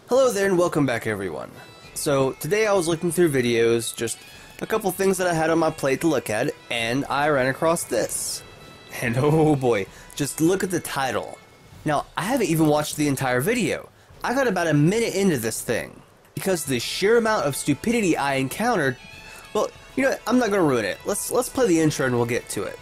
Hello there and welcome back everyone. So today I was looking through videos, just a couple things that I had on my plate to look at, and I ran across this. And oh boy, just look at the title. Now I haven't even watched the entire video. I got about a minute into this thing. Because the sheer amount of stupidity I encountered, well, you know what, I'm not gonna ruin it. Let's play the intro and we'll get to it.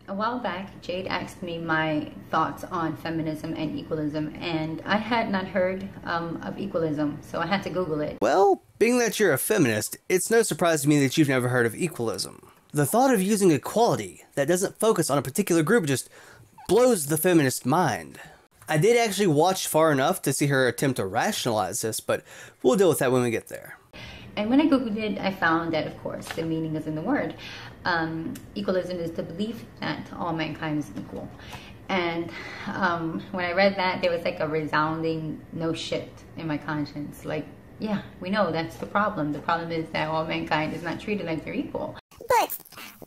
A while back, Jade asked me my thoughts on feminism and equalism, and I had not heard of equalism, so I had to Google it. Well, being that you're a feminist, it's no surprise to me that you've never heard of equalism. The thought of using equality that doesn't focus on a particular group just blows the feminist mind. I did actually watch far enough to see her attempt to rationalize this, but we'll deal with that when we get there. And when I Googled it, I found that, of course, the meaning is in the word. Equalism is the belief that all mankind is equal. And when I read that, there was like a resounding no shit in my conscience. Like, yeah, we know that's the problem. The problem is that all mankind is not treated like they're equal. But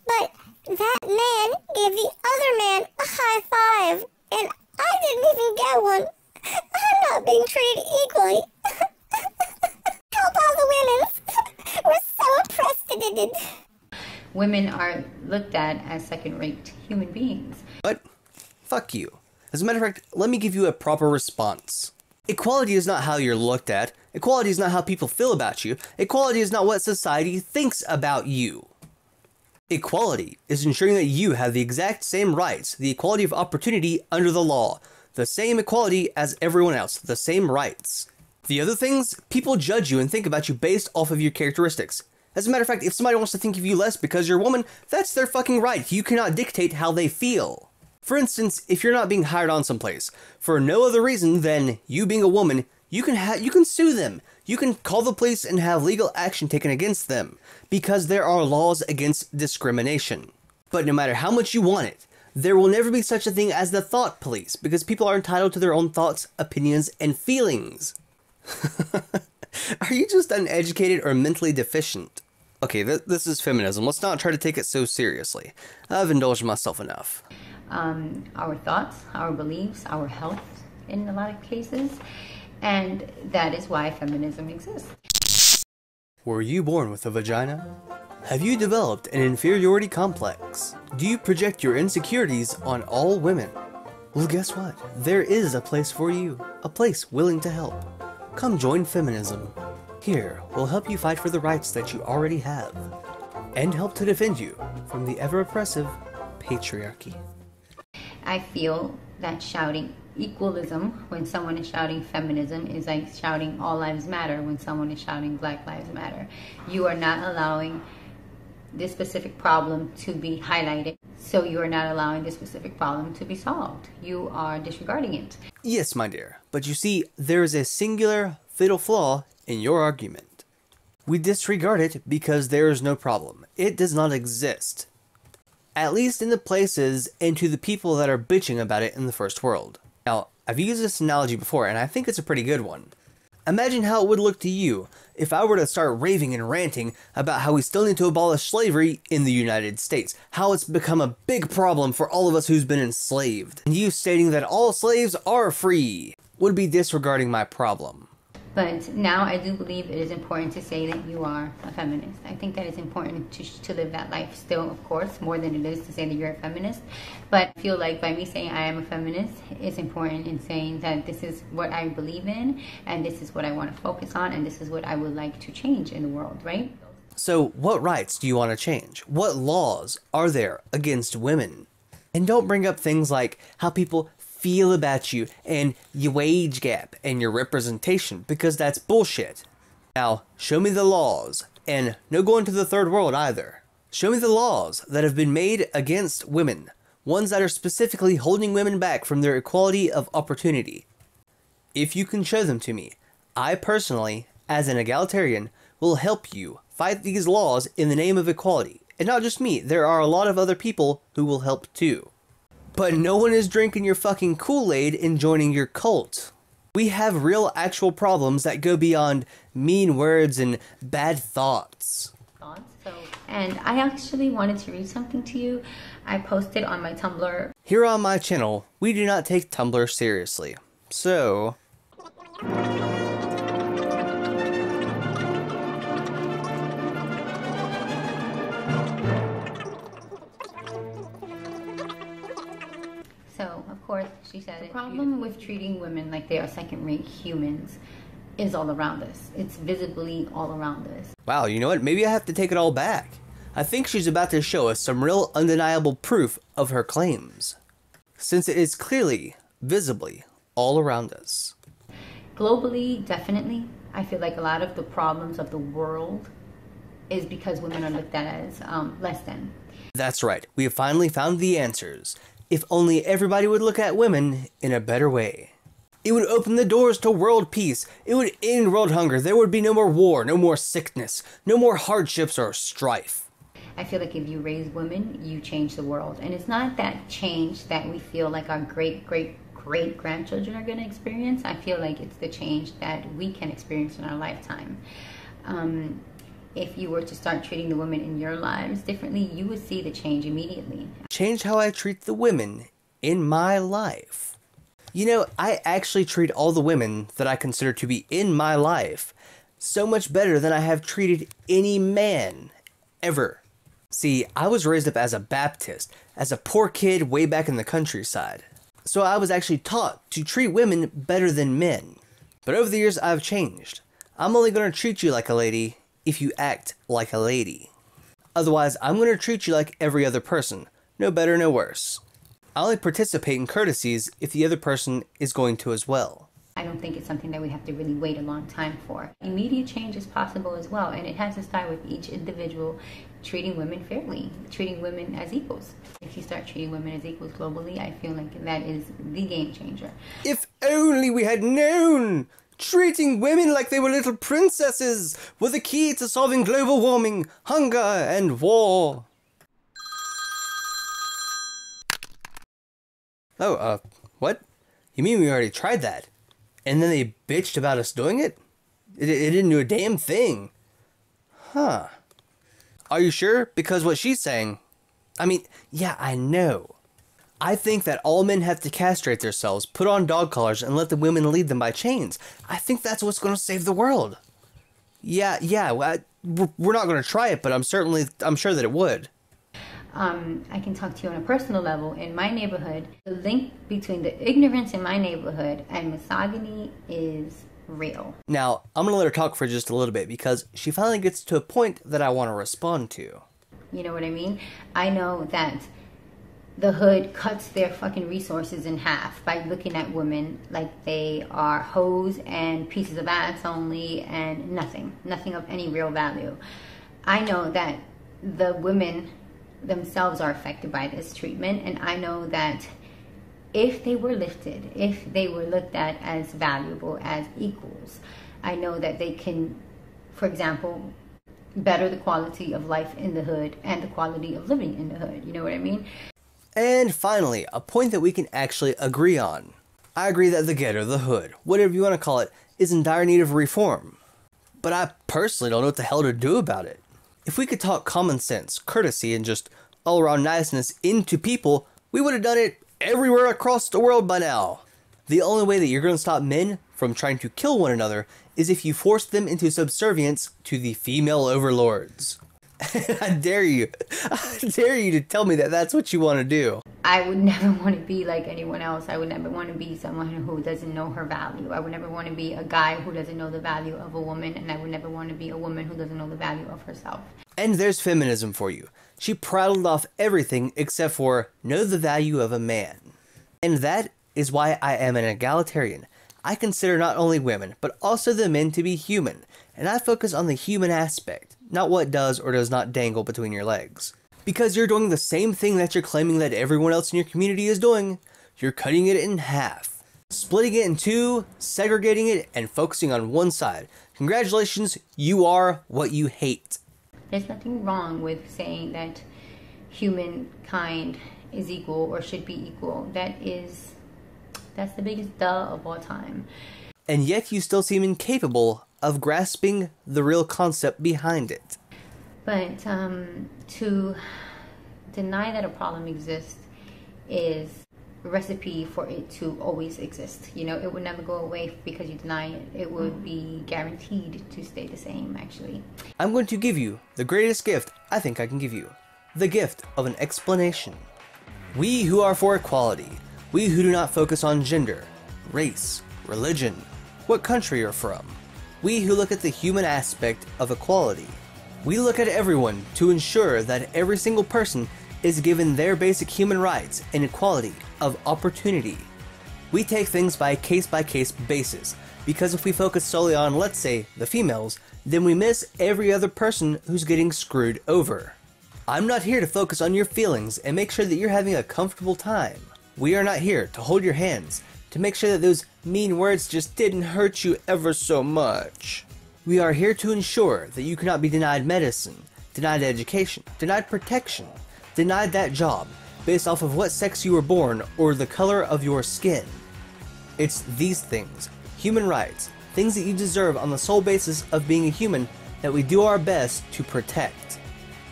that man gave the other man a high five, and I didn't even get one. I'm not being treated equally. Help all the women. We're so oppressed. Women are looked at as second-rate human beings. What? Fuck you. As a matter of fact, let me give you a proper response. Equality is not how you're looked at. Equality is not how people feel about you. Equality is not what society thinks about you. Equality is ensuring that you have the exact same rights, the equality of opportunity under the law, the same equality as everyone else, the same rights. The other things, people judge you and think about you based off of your characteristics. As a matter of fact, if somebody wants to think of you less because you're a woman, that's their fucking right. You cannot dictate how they feel. For instance, if you're not being hired on someplace, for no other reason than you being a woman, you can sue them. You can call the police and have legal action taken against them, because there are laws against discrimination. But no matter how much you want it, there will never be such a thing as the thought police, because people are entitled to their own thoughts, opinions, and feelings. Are you just uneducated or mentally deficient? Okay, this is feminism. Let's not try to take it so seriously. I've indulged myself enough. Our thoughts, our beliefs, our health in a lot of cases, and that is why feminism exists. Were you born with a vagina? Have you developed an inferiority complex? Do you project your insecurities on all women? Well, guess what? There is a place for you, a place willing to help. Come join feminism. Here, we'll help you fight for the rights that you already have, and help to defend you from the ever-oppressive patriarchy. I feel that shouting equalism when someone is shouting feminism is like shouting all lives matter when someone is shouting Black Lives Matter. You are not allowing this specific problem to be highlighted, so you are not allowing this specific problem to be solved. You are disregarding it. Yes, my dear, but you see, there is a singular fatal flaw in your argument. We disregard it because there is no problem. It does not exist. At least in the places and to the people that are bitching about it in the first world. Now, I've used this analogy before and I think it's a pretty good one. Imagine how it would look to you if I were to start raving and ranting about how we still need to abolish slavery in the United States, how it's become a big problem for all of us who's been enslaved, and you stating that all slaves are free would be disregarding my problem. But now I do believe it is important to say that you are a feminist. I think that it's important to live that life still, of course, more than it is to say that you're a feminist. But I feel like by me saying I am a feminist, it's important in saying that this is what I believe in, and this is what I want to focus on, and this is what I would like to change in the world, right? So what rights do you want to change? What laws are there against women? And don't bring up things like how people feel about you and your wage gap and your representation, because that's bullshit. Now, show me the laws, and no going to the third world either. Show me the laws that have been made against women, ones that are specifically holding women back from their equality of opportunity. If you can show them to me, I personally, as an egalitarian, will help you fight these laws in the name of equality. And not just me, there are a lot of other people who will help too. But no one is drinking your fucking Kool-Aid and joining your cult. We have real actual problems that go beyond mean words and bad thoughts. And I actually wanted to read something to you. I posted on my Tumblr. Here on my channel, we do not take Tumblr seriously. So... So, of course, she said the problem with treating women like they are second-rate humans is all around us. It's visibly all around us. Wow, you know what? Maybe I have to take it all back. I think she's about to show us some real undeniable proof of her claims, since it is clearly, visibly, all around us. Globally, definitely, I feel like a lot of the problems of the world is because women are looked at as less than. That's right. We have finally found the answers. If only everybody would look at women in a better way. It would open the doors to world peace. It would end world hunger. There would be no more war, no more sickness, no more hardships or strife. I feel like if you raise women, you change the world. And it's not that change that we feel like our great-great-great-grandchildren are going to experience. I feel like it's the change that we can experience in our lifetime. If you were to start treating the women in your lives differently, you would see the change immediately. Change how I treat the women in my life. You know, I actually treat all the women that I consider to be in my life so much better than I have treated any man ever. See, I was raised up as a Baptist, as a poor kid way back in the countryside. So I was actually taught to treat women better than men. But over the years, I've changed. I'm only going to treat you like a lady if you act like a lady. Otherwise, I'm going to treat you like every other person. No better, no worse. I only participate in courtesies if the other person is going to as well. I don't think it's something that we have to really wait a long time for. Immediate change is possible as well, and it has to start with each individual treating women fairly, treating women as equals. If you start treating women as equals globally, I feel like that is the game changer. If only we had known! Treating women like they were little princesses was the key to solving global warming, hunger, and war. Oh, what? You mean we already tried that? And then they bitched about us doing it? It didn't do a damn thing. Huh. Are you sure? Because what she's saying... I mean, yeah, I know. I think that all men have to castrate themselves, put on dog collars, and let the women lead them by chains. I think that's what's going to save the world. Yeah, we're not going to try it, but I'm sure that it would. I can talk to you on a personal level. In my neighborhood, the link between the ignorance in my neighborhood and misogyny is real. Now, I'm going to let her talk for just a little bit because she finally gets to a point that I want to respond to. You know what I mean? I know that the hood cuts their fucking resources in half by looking at women like they are hoes and pieces of ass only and nothing of any real value. I know that the women themselves are affected by this treatment, and I know that if they were lifted, if they were looked at as valuable, as equals, I know that they can, for example, better the quality of life in the hood and the quality of living in the hood. You know what I mean? And finally, a point that we can actually agree on. I agree that the ghetto, the hood, whatever you want to call it, is in dire need of reform. But I personally don't know what the hell to do about it. If we could talk common sense, courtesy, and just all-around niceness into people, we would have done it everywhere across the world by now. The only way that you're going to stop men from trying to kill one another is if you force them into subservience to the female overlords. I dare you to tell me that that's what you want to do. I would never want to be like anyone else. I would never want to be someone who doesn't know her value. I would never want to be a guy who doesn't know the value of a woman, and I would never want to be a woman who doesn't know the value of herself. And there's feminism for you. She prattled off everything except for know the value of a man. And that is why I am an egalitarian. I consider not only women, but also the men to be human, and I focus on the human aspect, not what does or does not dangle between your legs. Because you're doing the same thing that you're claiming that everyone else in your community is doing. You're cutting it in half, splitting it in two, segregating it, and focusing on one side. Congratulations, you are what you hate. There's nothing wrong with saying that humankind is equal or should be equal. That's the biggest duh of all time. and yet you still seem incapable of grasping the real concept behind it. But to deny that a problem exists is a recipe for it to always exist. You know, it would never go away because you deny it. It would be guaranteed to stay the same, actually. I'm going to give you the greatest gift I think I can give you. The gift of an explanation. We who are for equality, we who do not focus on gender, race, religion, what country you're from, we who look at the human aspect of equality. We look at everyone to ensure that every single person is given their basic human rights and equality of opportunity. We take things by case-by-case basis, because if we focus solely on, let's say, the females, then we miss every other person who's getting screwed over. I'm not here to focus on your feelings and make sure that you're having a comfortable time. We are not here to hold your hands, to make sure that those mean words just didn't hurt you ever so much. We are here to ensure that you cannot be denied medicine, denied education, denied protection, denied that job, based off of what sex you were born or the color of your skin. It's these things, human rights, things that you deserve on the sole basis of being a human, that we do our best to protect.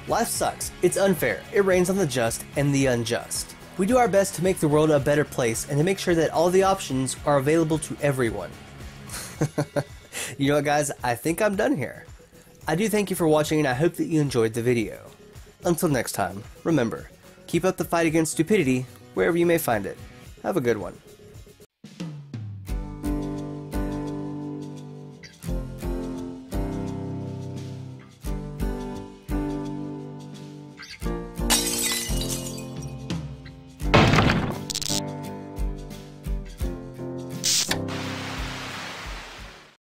Life sucks, it's unfair, it rains on the just and the unjust. We do our best to make the world a better place and to make sure that all the options are available to everyone. You know what, guys, I think I'm done here. I do thank you for watching, and I hope that you enjoyed the video. Until next time, remember, keep up the fight against stupidity wherever you may find it. Have a good one.